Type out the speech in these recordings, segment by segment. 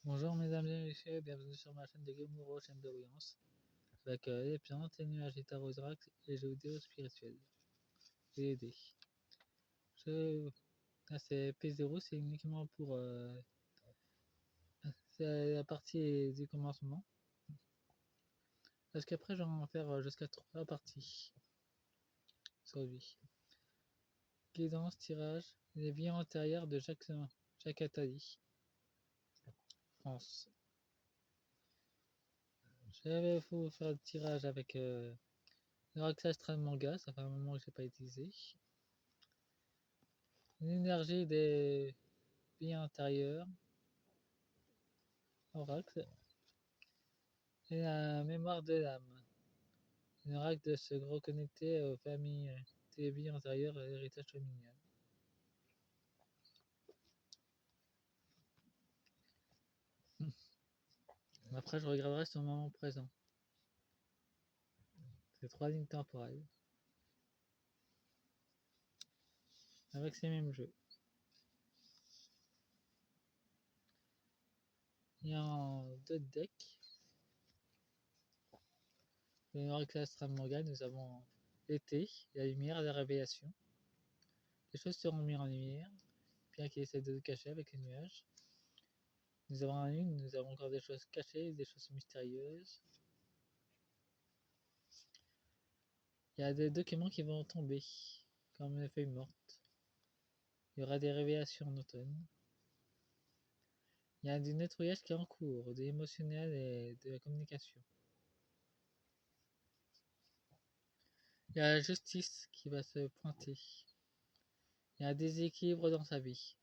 Bonjour mesdames et messieurs, bienvenue sur ma chaîne de Gemuro, chaîne d'Orience, avec les plantes, les nuages, les tarots oracles et les jeux vidéo spirituels. Et les dés. Là c'est P0, c'est uniquement pour c'est la partie du commencement. Parce qu'après j'en vais en faire jusqu'à 3 parties sur lui. Guidance, tirage, les vies antérieures de Jacques Attali, France. Je vais vous faire le tirage avec l'oracle astral manga, ça fait un moment que je n'ai pas utilisé. L'énergie des vies antérieures, oracle, et la mémoire de l'âme. Un oracle de se reconnecter aux familles des vies antérieures et l'héritage familial. Après, je regarderai son moment présent. C'est 3 lignes temporelles. Avec ces mêmes jeux. Il y a en 2 decks. Le oracle astral manga, nous avons l'été, la lumière, la révélation. Les choses seront mises en lumière, bien qu'il essaie de se cacher avec les nuages. Nous avons la lune, nous avons encore des choses cachées, des choses mystérieuses. Il y a des documents qui vont tomber, comme les feuilles mortes. Il y aura des révélations en automne. Il y a du nettoyage qui est en cours, de l'émotionnel et de la communication. Il y a la justice qui va se pointer. Il y a un déséquilibre dans sa vie.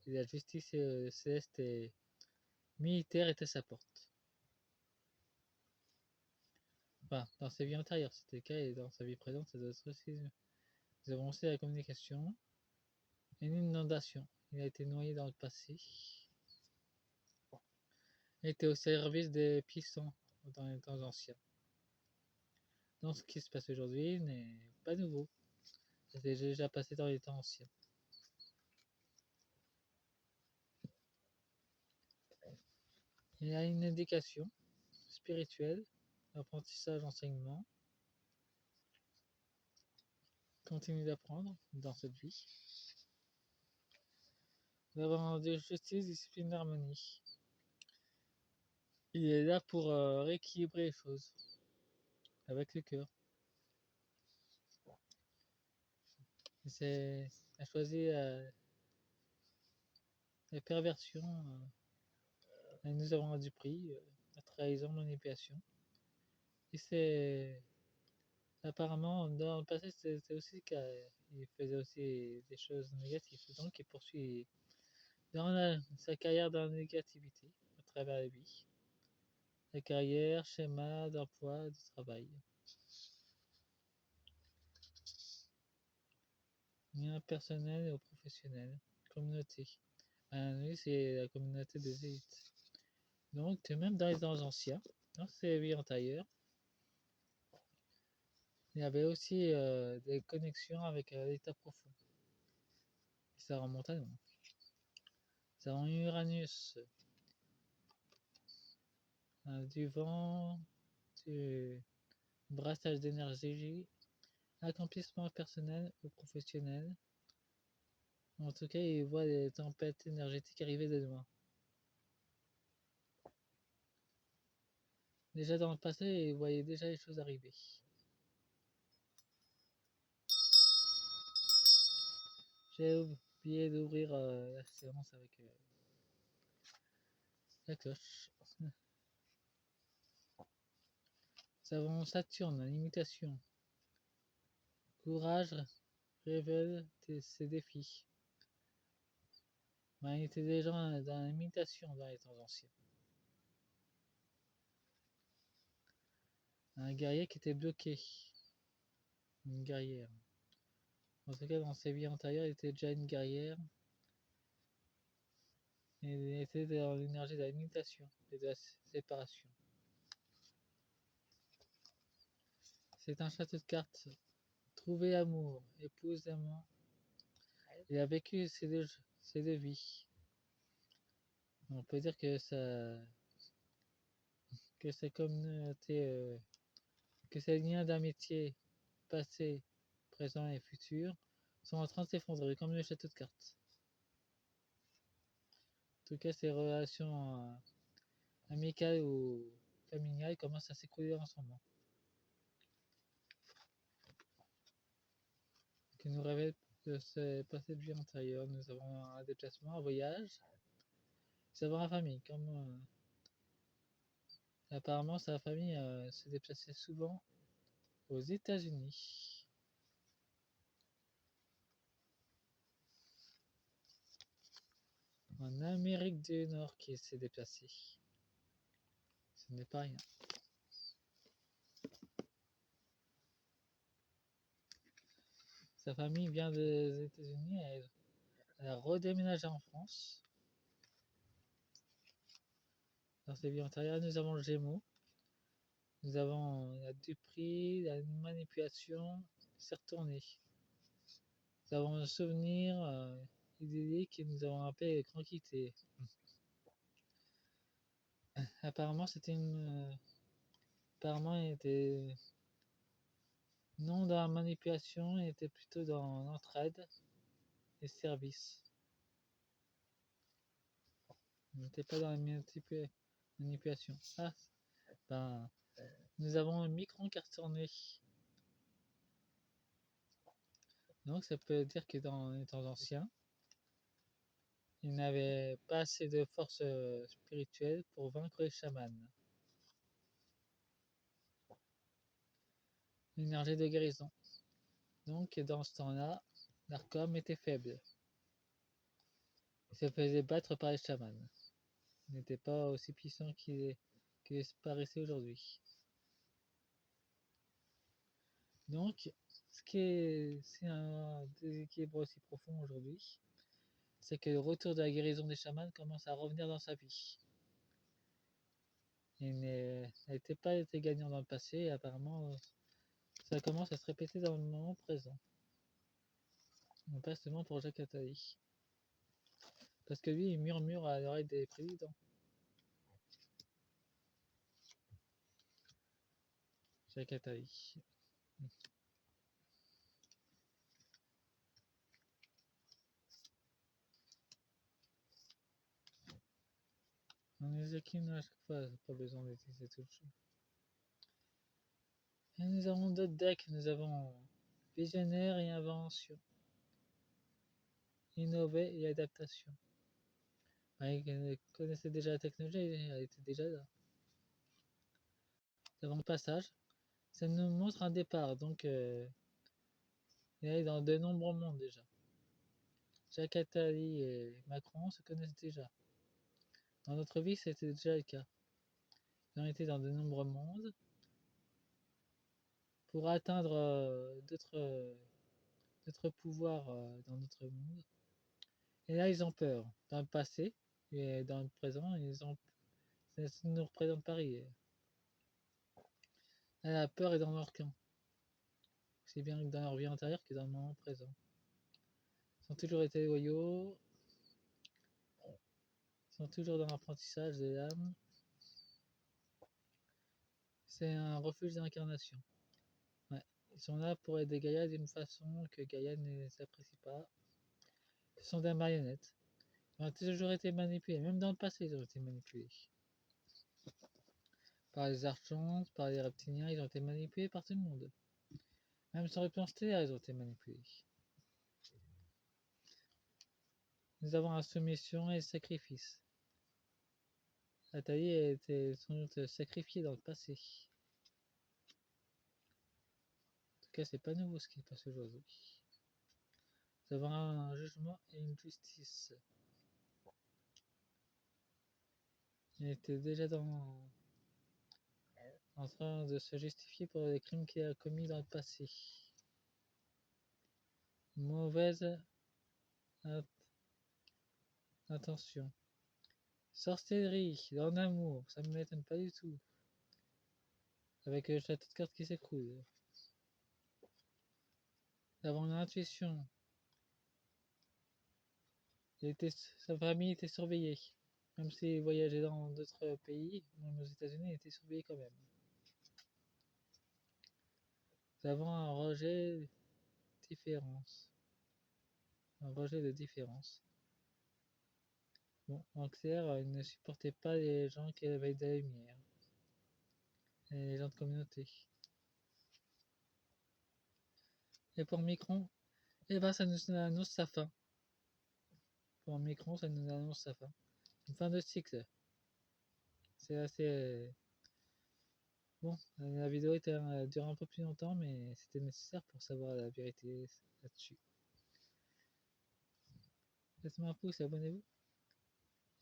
Et la justice céleste et militaire est à sa porte. Enfin, dans sa vie antérieure, c'était le cas, et dans sa vie présente, ça doit être aussi. Nous avons aussi la communication. Et une inondation. Il a été noyé dans le passé. Il était au service des puissants dans les temps anciens. Donc ce qui se passe aujourd'hui n'est pas nouveau. Ça s'est déjà passé dans les temps anciens. Il y a une indication spirituelle, apprentissage, enseignement. Continue d'apprendre dans cette vie. Nous avons de justice, discipline, harmonie. Il est là pour rééquilibrer les choses avec le cœur. Il a choisi la perversion. Et nous avons du prix, la trahison, manipulation. Et c'est apparemment dans le passé c'était aussi le cas. Il faisait aussi des choses négatives, donc il poursuit dans sa carrière dans la négativité à travers la vie. La carrière, schéma d'emploi, de travail. Lien personnel et au professionnel. Communauté. Lui, c'est la communauté des élites. Donc, même dans les temps anciens, dans ses vies antérieures, il y avait aussi des connexions avec l'état profond. Et ça remonte à loin. Ça rend Uranus, du vent, du brassage d'énergie, accomplissement personnel ou professionnel. En tout cas, il voit des tempêtes énergétiques arriver de loin. Déjà dans le passé, il voyait déjà les choses arriver. J'ai oublié d'ouvrir la séance avec la cloche. Nous avons Saturne, l'imitation. Courage révèle ses défis. Il était déjà dans l'imitation dans les temps anciens. Un guerrier qui était bloqué. Une guerrière. En tout cas, dans ses vies antérieures, il était déjà une guerrière. Et il était dans l'énergie de la limitation et de la séparation. C'est un château de cartes. Trouver amour, épouse amant. Il a vécu ces deux vies. On peut dire que sa communauté, que ces liens d'amitié passé, présent et futur sont en train de s'effondrer comme le château de cartes. En tout cas, ces relations amicales ou familiales commencent à s'écrouler en ce moment. Qui nous révèle de ce passé de vie antérieur. Nous avons un déplacement, un voyage. Nous avons la famille. Comme apparemment, sa famille se déplaçait souvent aux États-Unis. En Amérique du Nord qui s'est déplacé. Ce n'est pas rien. Sa famille vient des États-Unis. Elle a redéménagé en France. Dans ses vies antérieures, nous avons le Gémeaux. Nous avons la Dupri, la manipulation, c'est retourné. Nous avons un souvenir idyllique et nous avons appelé les grands quittés. Apparemment, apparemment, il était non dans la manipulation, il était plutôt dans l'entraide et service. Il n'était pas dans la manipulation. Ah, ben, nous avons un micron qui est retourné. Donc, ça peut dire que dans les temps anciens, il n'avait pas assez de force spirituelle pour vaincre les chamans. L'énergie de guérison. Donc, dans ce temps-là, l'Arkham était faible. Il se faisait battre par les chamans. Il n'était pas aussi puissant qu'il paraissait aujourd'hui. Donc, c'est un déséquilibre aussi profond aujourd'hui, c'est que le retour de la guérison des chamans commence à revenir dans sa vie. Il n'était pas été gagnant dans le passé et apparemment ça commence à se répéter dans le moment présent. Non pas seulement pour Jacques Attali. Parce que lui, il murmure à l'oreille des présidents. Jacques Attali. On les équines à chaque fois, pas besoin d'utiliser tout le jeu. Et nous avons d'autres decks, nous avons visionnaire et invention. Innover et adaptation. Il connaissait déjà la technologie, elle était déjà là. Nous avons le passage. Ça nous montre un départ, donc il est dans de nombreux mondes déjà. Jacques Attali et Macron se connaissent déjà. Dans notre vie, c'était déjà le cas. Ils ont été dans de nombreux mondes pour atteindre d'autres pouvoirs dans notre monde. Et là, ils ont peur. Dans le passé et dans le présent, ça nous représente Paris. Là, la peur est dans leur camp. C'est bien dans leur vie antérieure que dans le moment présent. Ils ont toujours été loyaux. Ils sont toujours dans l'apprentissage de l'âme. C'est un refuge d'incarnation. Ouais. Ils sont là pour aider Gaïa d'une façon que Gaïa ne s'apprécie pas. Ce sont des marionnettes. Ils ont toujours été manipulés. Même dans le passé, ils ont été manipulés. Par les archontes, par les reptiliens, ils ont été manipulés par tout le monde. Même sur le plan stellaire, ils ont été manipulés. Nous avons la soumission et le sacrifice. Attali a été sans doute sacrifié dans le passé. En tout cas, c'est pas nouveau ce qui se passe aujourd'hui. Nous avons un jugement et une justice. Il était déjà en train de se justifier pour les crimes qu'il a commis dans le passé. Mauvaise intention. Sorcellerie, en amour, ça ne m'étonne pas du tout. Avec le château de cartes qui s'écroule. Nous avons l'intuition. Sa famille était surveillée. Même s'ils voyageaient dans d'autres pays, même aux États-Unis, ils étaient surveillés quand même. Nous avons un rejet différence. Un rejet de différence. Bon, en clair, ils ne supportaient pas les gens qui avaient de la lumière. Et les gens de communauté. Et pour Micron, eh ben ça nous annonce sa fin. Pour Micron, ça nous annonce sa fin. Une fin de cycle. C'est assez... Bon, la vidéo dure un peu plus longtemps, mais c'était nécessaire pour savoir la vérité là-dessus. Laissez-moi un pouce et abonnez-vous.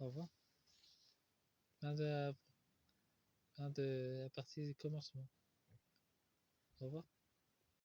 Au revoir. Fin de la partie du commencement. Au revoir.